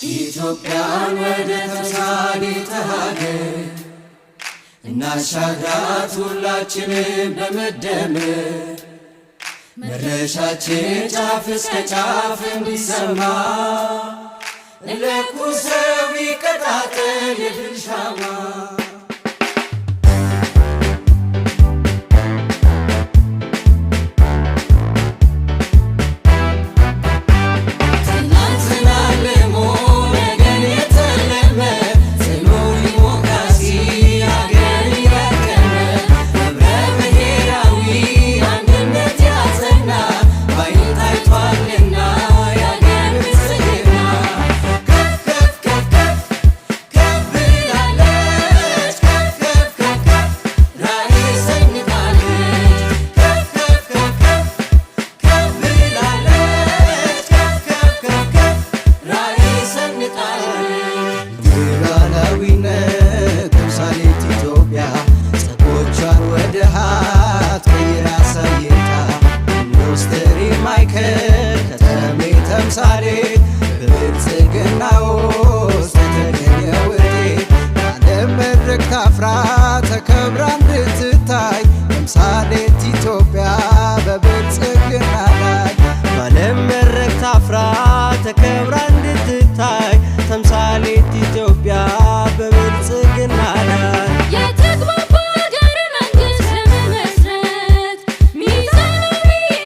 ኢትዮጵያን ወደ ተምሳሌተ ሀገር እናሻግራት ሁላችንም በመደመር መድረሻችን ጫፍ እስከ ጫፍ እንዲሰማ ለኩሰው ይቀጣጠል የድል ሻማ። ተምሳሌ በብልጽግና ውስጥ የተገኘ ውጤት ዓለም መድረክ ታፍራ ተከብራ እንድት